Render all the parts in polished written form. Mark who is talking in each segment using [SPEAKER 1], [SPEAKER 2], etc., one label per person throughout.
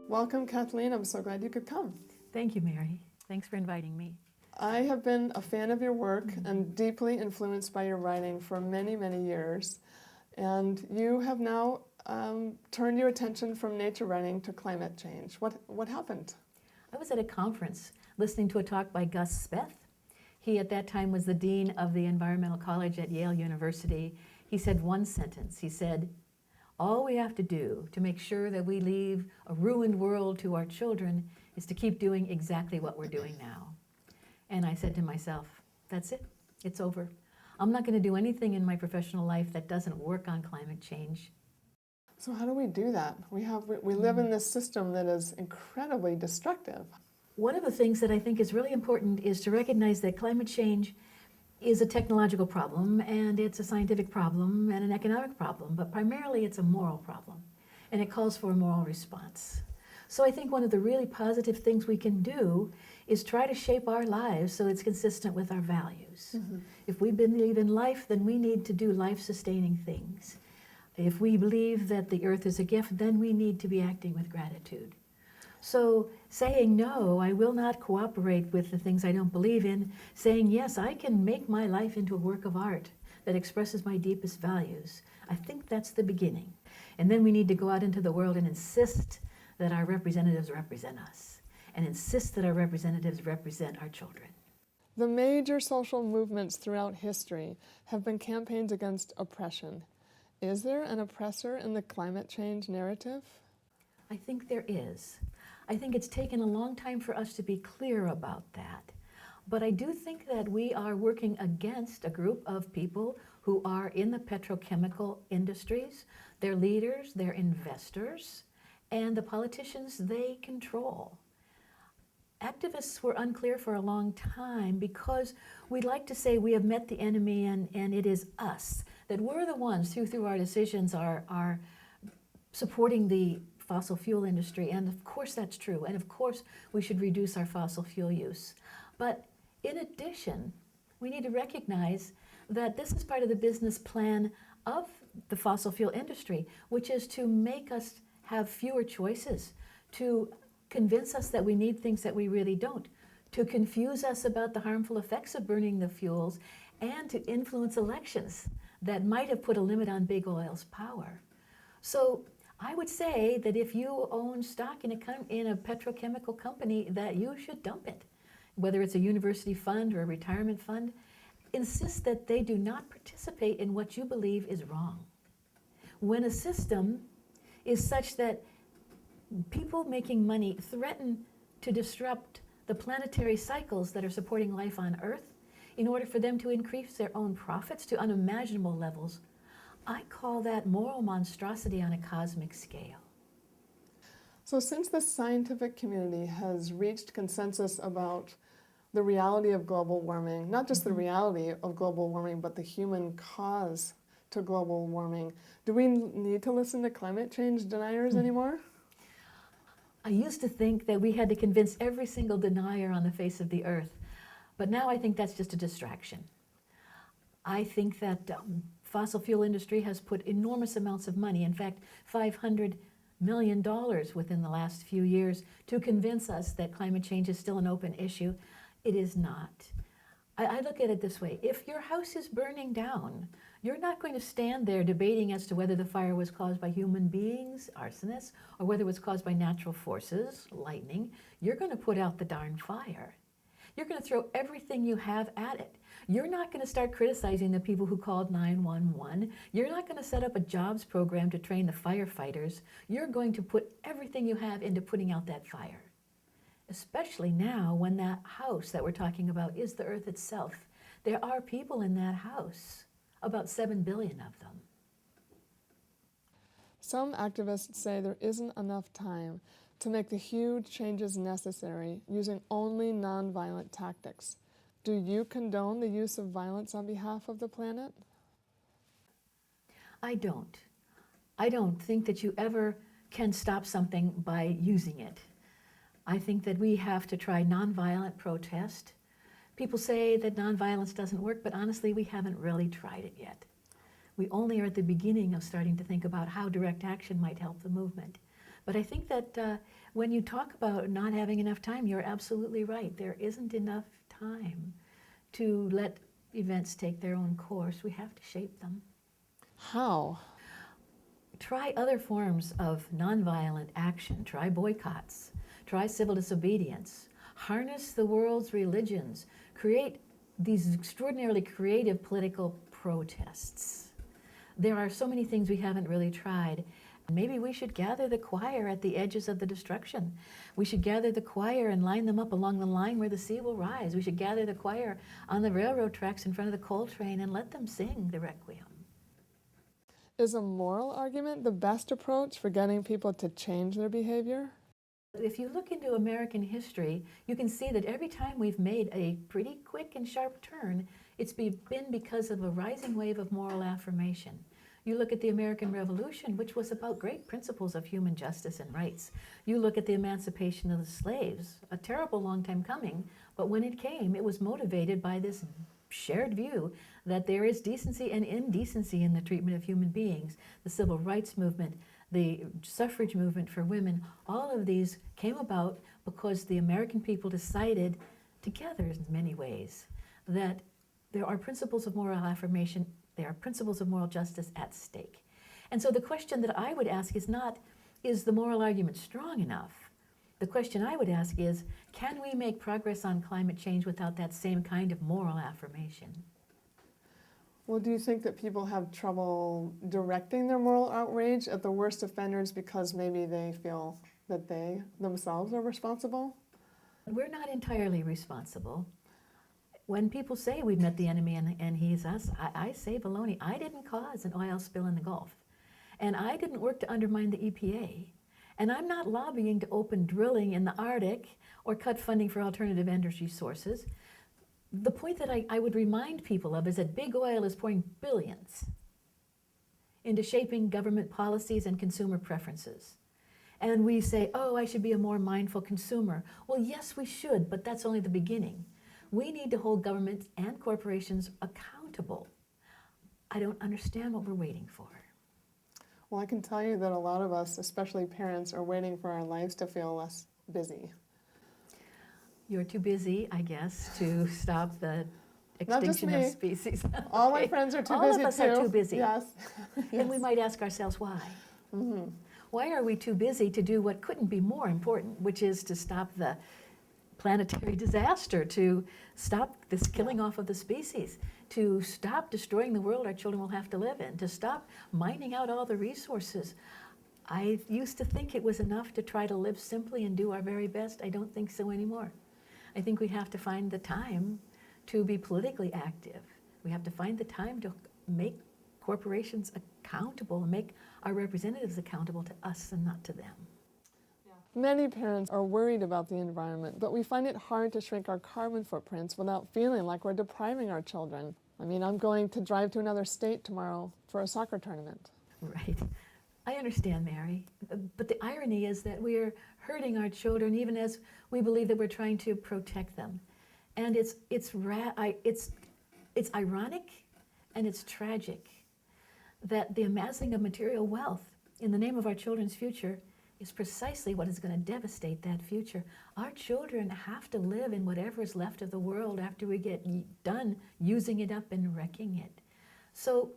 [SPEAKER 1] Welcome, Kathleen. I'm so glad you could come.
[SPEAKER 2] Thank you, Mary. Thanks for inviting me.
[SPEAKER 1] I have been a fan of your work and deeply influenced by your writing for many, many years. And you have now turned your attention from nature writing to climate change. What happened?
[SPEAKER 2] I was at a conference listening to a talk by Gus Speth. He at that time was the dean of the Environmental College at Yale University. He said one sentence. He said, "All we have to do to make sure that we leave a ruined world to our children is to keep doing exactly what we're doing now." And I said to myself, that's it. It's over. I'm not going to do anything in my professional life that doesn't work on climate change.
[SPEAKER 1] So how do we do that? We live in this system that is incredibly destructive.
[SPEAKER 2] One of the things that I think is really important is to recognize that climate change is a technological problem, and it's a scientific problem, and an economic problem, but primarily it's a moral problem, and it calls for a moral response. So I think one of the really positive things we can do is try to shape our lives so it's consistent with our values. Mm-hmm. If we believe in life, then we need to do life-sustaining things. If we believe that the earth is a gift, then we need to be acting with gratitude. So saying, no, I will not cooperate with the things I don't believe in, saying, yes, I can make my life into a work of art that expresses my deepest values. I think that's the beginning. And then we need to go out into the world and insist that our representatives represent us, and insist that our representatives represent our children.
[SPEAKER 1] The major social movements throughout history have been campaigns against oppression. Is there an oppressor in the climate change narrative?
[SPEAKER 2] I think there is. I think it's taken a long time for us to be clear about that. But I do think that we are working against a group of people who are in the petrochemical industries. They're leaders, they're investors, and the politicians they control. Activists were unclear for a long time because we like to say we have met the enemy and it is us, that we're the ones who through our decisions are supporting the fossil fuel industry, and of course that's true, and of course we should reduce our fossil fuel use. But in addition, we need to recognize that this is part of the business plan of the fossil fuel industry, which is to make us have fewer choices, to convince us that we need things that we really don't, to confuse us about the harmful effects of burning the fuels, and to influence elections that might have put a limit on big oil's power. So I would say that if you own stock in a petrochemical company, that you should dump it. Whether it's a university fund or a retirement fund, insist that they do not participate in what you believe is wrong. When a system is such that people making money threaten to disrupt the planetary cycles that are supporting life on Earth in order for them to increase their own profits to unimaginable levels, I call that moral monstrosity on a cosmic scale.
[SPEAKER 1] So since the scientific community has reached consensus about the reality of global warming, not just the reality of global warming, but the human cause to global warming, do we need to listen to climate change deniers anymore?
[SPEAKER 2] I used to think that we had to convince every single denier on the face of the earth, but now I think that's just a distraction. I think that fossil fuel industry has put enormous amounts of money, in fact, $500 million within the last few years, to convince us that climate change is still an open issue. It is not. I look at it this way. If your house is burning down, you're not going to stand there debating as to whether the fire was caused by human beings, arsonists, or whether it was caused by natural forces, lightning. You're going to put out the darn fire. You're going to throw everything you have at it. You're not going to start criticizing the people who called 911. You're not going to set up a jobs program to train the firefighters. You're going to put everything you have into putting out that fire. Especially now when that house that we're talking about is the earth itself. There are people in that house, about 7 billion of them.
[SPEAKER 1] Some activists say there isn't enough time to make the huge changes necessary using only nonviolent tactics. Do you condone the use of violence on behalf of the planet?
[SPEAKER 2] I don't. I don't think that you ever can stop something by using it. I think that we have to try nonviolent protest. People say that nonviolence doesn't work, but honestly, we haven't really tried it yet. We only are at the beginning of starting to think about how direct action might help the movement. But I think that when you talk about not having enough time, you're absolutely right. There isn't enough time to let events take their own course. We have to shape them.
[SPEAKER 1] How?
[SPEAKER 2] Try other forms of nonviolent action. Try boycotts. Try civil disobedience. Harness the world's religions. Create these extraordinarily creative political protests. There are so many things we haven't really tried. Maybe we should gather the choir at the edges of the destruction. We should gather the choir and line them up along the line where the sea will rise. We should gather the choir on the railroad tracks in front of the coal train and let them sing the Requiem.
[SPEAKER 1] Is a moral argument the best approach for getting people to change their behavior?
[SPEAKER 2] If you look into American history, you can see that every time we've made a pretty quick and sharp turn, it's been because of a rising wave of moral affirmation. You look at the American Revolution, which was about great principles of human justice and rights. You look at the emancipation of the slaves, a terrible long time coming, but when it came, it was motivated by this shared view that there is decency and indecency in the treatment of human beings. The civil rights movement, the suffrage movement for women, all of these came about because the American people decided together in many ways that there are principles of moral affirmation, there are principles of moral justice at stake. And so the question that I would ask is not, is the moral argument strong enough? The question I would ask is, can we make progress on climate change without that same kind of moral affirmation?
[SPEAKER 1] Well, do you think that people have trouble directing their moral outrage at the worst offenders because maybe they feel that they themselves are responsible?
[SPEAKER 2] We're not entirely responsible. When people say we've met the enemy and he's us, I say baloney. I didn't cause an oil spill in the Gulf. And I didn't work to undermine the EPA. And I'm not lobbying to open drilling in the Arctic or cut funding for alternative energy sources. The point that I would remind people of is that big oil is pouring billions into shaping government policies and consumer preferences. And we say, oh, I should be a more mindful consumer. Well, yes, we should, but that's only the beginning. We need to hold governments and corporations accountable. I don't understand what we're waiting for.
[SPEAKER 1] Well, I can tell you that a lot of us, especially parents, are waiting for our lives to feel less busy.
[SPEAKER 2] You're too busy, I guess, to stop the
[SPEAKER 1] Not just
[SPEAKER 2] extinction of
[SPEAKER 1] me.
[SPEAKER 2] species.
[SPEAKER 1] All my
[SPEAKER 2] Okay.
[SPEAKER 1] friends are too
[SPEAKER 2] All
[SPEAKER 1] busy
[SPEAKER 2] of us
[SPEAKER 1] too.
[SPEAKER 2] are too busy.
[SPEAKER 1] Yes.
[SPEAKER 2] And we might ask ourselves why.
[SPEAKER 1] Mm-hmm.
[SPEAKER 2] Why are we too busy to do what couldn't be more important, which is to stop the planetary disaster, to stop this killing off of the species, to stop destroying the world our children will have to live in, to stop mining out all the resources. I used to think it was enough to try to live simply and do our very best. I don't think so anymore. I think we have to find the time to be politically active. We have to find the time to make corporations accountable and make our representatives accountable to us and not to them.
[SPEAKER 1] Many parents are worried about the environment, but we find it hard to shrink our carbon footprints without feeling like we're depriving our children. I mean, I'm going to drive to another state tomorrow for a soccer tournament.
[SPEAKER 2] Right. I understand, Mary. But the irony is that we're hurting our children even as we believe that we're trying to protect them. And it's ironic and it's tragic that the amassing of material wealth in the name of our children's future is precisely what is going to devastate that future. Our children have to live in whatever is left of the world after we get done using it up and wrecking it. So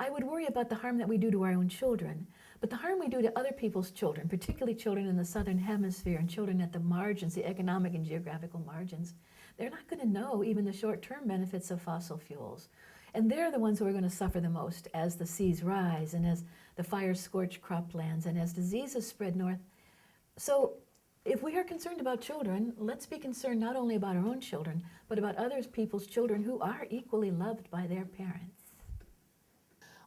[SPEAKER 2] I would worry about the harm that we do to our own children, but the harm we do to other people's children, particularly children in the southern hemisphere and children at the margins, the economic and geographical margins, they're not going to know even the short-term benefits of fossil fuels. And they're the ones who are going to suffer the most as the seas rise and as the fires scorch croplands and as diseases spread north. So if we are concerned about children, let's be concerned not only about our own children, but about other people's children who are equally loved by their parents.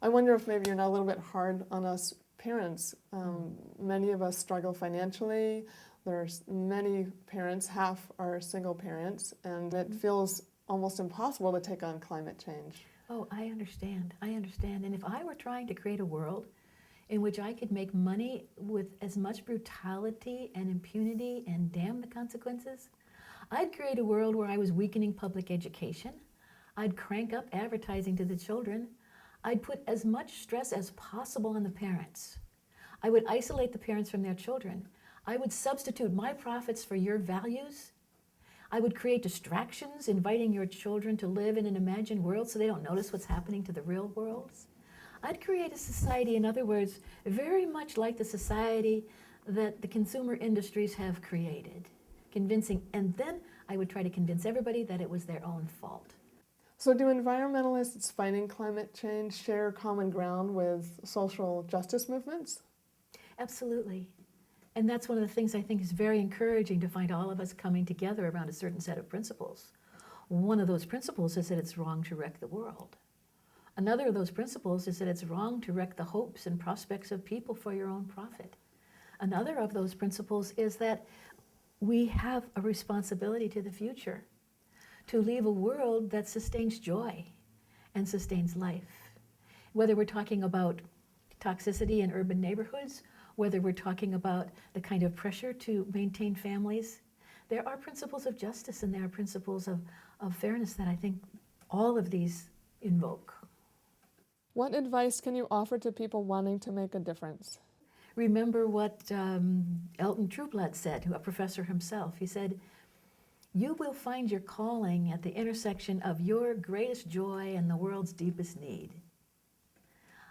[SPEAKER 1] I wonder if maybe you're not a little bit hard on us parents. Many of us struggle financially. There's many parents, half are single parents, and it feels almost impossible to take on climate change.
[SPEAKER 2] Oh, I understand. And if I were trying to create a world in which I could make money with as much brutality and impunity and damn the consequences, I'd create a world where I was weakening public education. I'd crank up advertising to the children. I'd put as much stress as possible on the parents. I would isolate the parents from their children. I would substitute my profits for your values. I would create distractions, inviting your children to live in an imagined world so they don't notice what's happening to the real world. I'd create a society, in other words, very much like the society that the consumer industries have created, and then I would try to convince everybody that it was their own fault.
[SPEAKER 1] So do environmentalists fighting climate change share common ground with social justice movements?
[SPEAKER 2] Absolutely. And that's one of the things I think is very encouraging, to find all of us coming together around a certain set of principles. One of those principles is that it's wrong to wreck the world. Another of those principles is that it's wrong to wreck the hopes and prospects of people for your own profit. Another of those principles is that we have a responsibility to the future, to leave a world that sustains joy and sustains life. Whether we're talking about toxicity in urban neighborhoods, whether we're talking about the kind of pressure to maintain families, there are principles of justice and there are principles of fairness that I think all of these invoke.
[SPEAKER 1] What advice can you offer to people wanting to make a difference?
[SPEAKER 2] Remember what Elton Trueblood said, a professor himself. He said, "You will find your calling at the intersection of your greatest joy and the world's deepest need."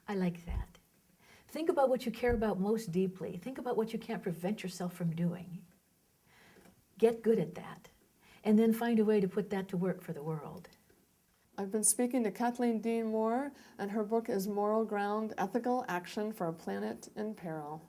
[SPEAKER 2] I like that. Think about what you care about most deeply. Think about what you can't prevent yourself from doing. Get good at that, and then find a way to put that to work for the world.
[SPEAKER 1] I've been speaking to Kathleen Dean Moore, and her book is Moral Ground: Ethical Action for a Planet in Peril.